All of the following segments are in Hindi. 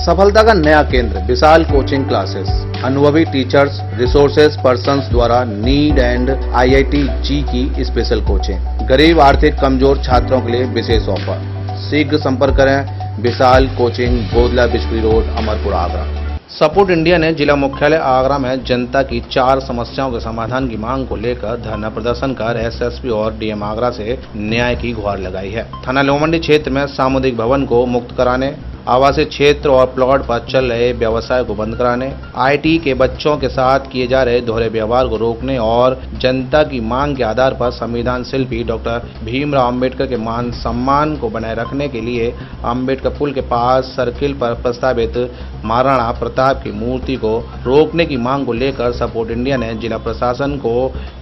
सफलता का नया केंद्र विशाल कोचिंग क्लासेस, अनुभवी टीचर्स, रिसोर्सेज पर्सन्स द्वारा नीट एंड IIT जी की स्पेशल कोचिंग, गरीब आर्थिक कमजोर छात्रों के लिए विशेष ऑफर। शीघ्र संपर्क करें विशाल कोचिंग, बोदला बिजली road, Amarpur, Agra. Support India ने जिला मुख्यालय आगरा में जनता की 4 समस्याओं के समाधान की मांग को लेकर धरना प्रदर्शन कर SSP और DM आगरा से न्याय की गुहार लगाई है। थाना लोमंडी क्षेत्र में सामुदायिक भवन को मुक्त कराने, आवासीय क्षेत्र और प्लॉट पर चल रहे व्यवसाय को बंद कराने, IT के बच्चों के साथ किए जा रहे दोहरे व्यवहार को रोकने और जनता की मांग के आधार पर संविधान शिल्पी डॉक्टर भीमराव अंबेडकर के मान सम्मान को बनाए रखने के लिए अंबेडकर पुल के पास सर्किल पर प्रस्तावित महाराणा प्रताप की मूर्ति को रोकने की मांग को लेकर सपोर्ट इंडिया ने जिला प्रशासन को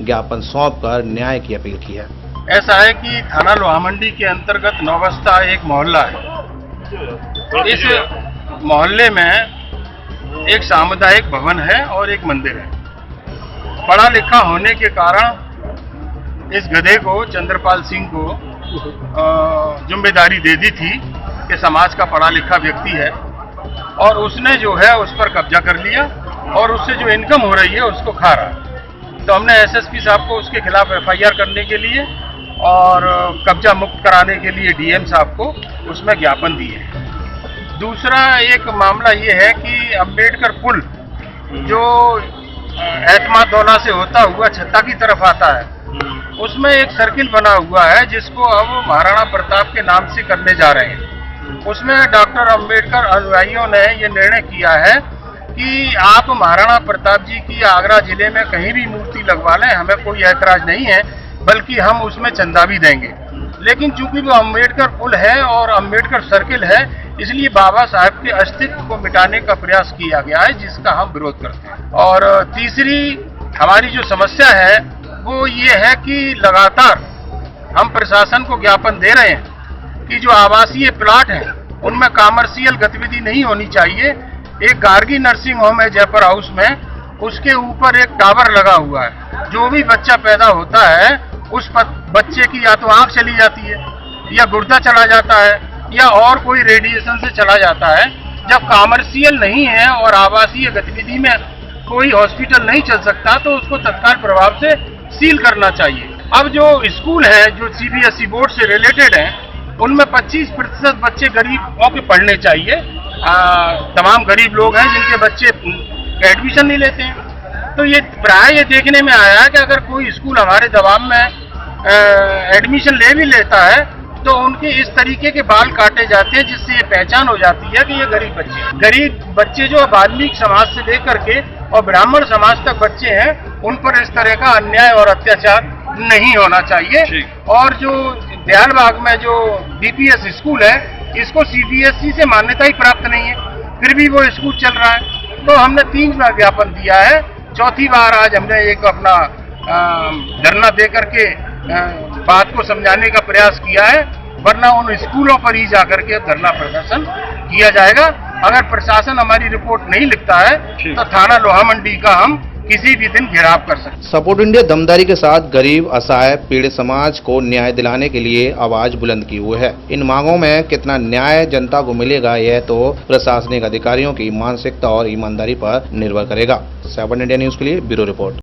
ज्ञापन सौंपकर न्याय की अपील की है। ऐसा है कि थाना लोहामंडी के अंतर्गत नौबस्ता एक मोहल्ला है। इस मोहल्ले में एक सामुदायिक भवन है और एक मंदिर है। पढ़ा लिखा होने के कारण इस गधे को, चंद्रपाल सिंह को, जिम्मेदारी दे दी थी कि समाज का पढ़ा लिखा व्यक्ति है और उसने जो है उस पर कब्जा कर लिया और उससे जो इनकम हो रही है उसको खा रहा है। तो हमने SSP साहब को उसके खिलाफ FIR करने के लिए और कब्जा मुक्त कराने के लिए DM साहब को उसमें ज्ञापन दिए। दूसरा एक मामला ये है कि अंबेडकर पुल जो एतमादौला से होता हुआ छत्ता की तरफ आता है, उसमें एक सर्किल बना हुआ है जिसको अब महाराणा प्रताप के नाम से करने जा रहे हैं। उसमें डॉक्टर अंबेडकर अनुयायियों ने ये निर्णय किया है कि आप महाराणा प्रताप जी की आगरा जिले में कहीं भी मूर्ति लगवा लें, हमें कोई ऐतराज नहीं है, बल्कि हम उसमें चंदा भी देंगे। लेकिन चूंकि वो अंबेडकर पुल है और अंबेडकर सर्किल है, इसलिए बाबा साहब के अस्तित्व को मिटाने का प्रयास किया गया है, जिसका हम विरोध करते हैं। और तीसरी हमारी जो समस्या है वो ये है कि लगातार हम प्रशासन को ज्ञापन दे रहे हैं कि जो आवासीय प्लाट हैं उनमें कॉमर्शियल गतिविधि नहीं होनी चाहिए। एक गार्गी नर्सिंग होम है जयपुर हाउस में, उसके ऊपर एक टावर लगा हुआ है। जो भी बच्चा पैदा होता है उस बच्चे की या तो आंख चली जाती है या गुर्दा चला जाता है या और कोई रेडिएशन से चला जाता है। जब कॉमर्शियल नहीं है और आवासीय गतिविधि में कोई हॉस्पिटल नहीं चल सकता तो उसको तत्काल प्रभाव से सील करना चाहिए। अब जो स्कूल है जो CBSE बोर्ड से रिलेटेड हैं, उनमें 25% बच्चे गरीबों के पढ़ने चाहिए। तमाम गरीब लोग हैं जिनके बच्चे एडमिशन नहीं लेते हैं। तो ये प्राय ये देखने में आया है कि अगर कोई स्कूल हमारे दबाव में एडमिशन ले भी लेता है तो उनके इस तरीके के बाल काटे जाते हैं जिससे ये पहचान हो जाती है कि ये गरीब बच्चे जो वाल्मीकि समाज से लेकर के और ब्राह्मण समाज तक बच्चे हैं, उन पर इस तरह का अन्याय और अत्याचार नहीं होना चाहिए। और जो दयालबाग में जो DPS स्कूल है, इसको CBSE से मान्यता ही प्राप्त नहीं है, फिर भी वो स्कूल चल रहा है। तो हमने 3 बार ज्ञापन दिया है, चौथी बार आज हमने एक अपना धरना दे करके बात को समझाने का प्रयास किया है, वरना उन स्कूलों पर ही जाकर के धरना प्रदर्शन किया जाएगा। अगर प्रशासन हमारी रिपोर्ट नहीं लिखता है तो थाना लोहामंडी का हम किसी भी दिन घेराव कर सकते हैं। सपोर्ट इंडिया दमदारी के साथ गरीब, असहाय, पीड़ित समाज को न्याय दिलाने के लिए आवाज बुलंद की हुई है। इन मांगों में कितना न्याय जनता को मिलेगा यह तो प्रशासनिक अधिकारियों की मानसिकता और ईमानदारी पर निर्भर करेगा। सपोर्ट इंडिया न्यूज के लिए ब्यूरो रिपोर्ट।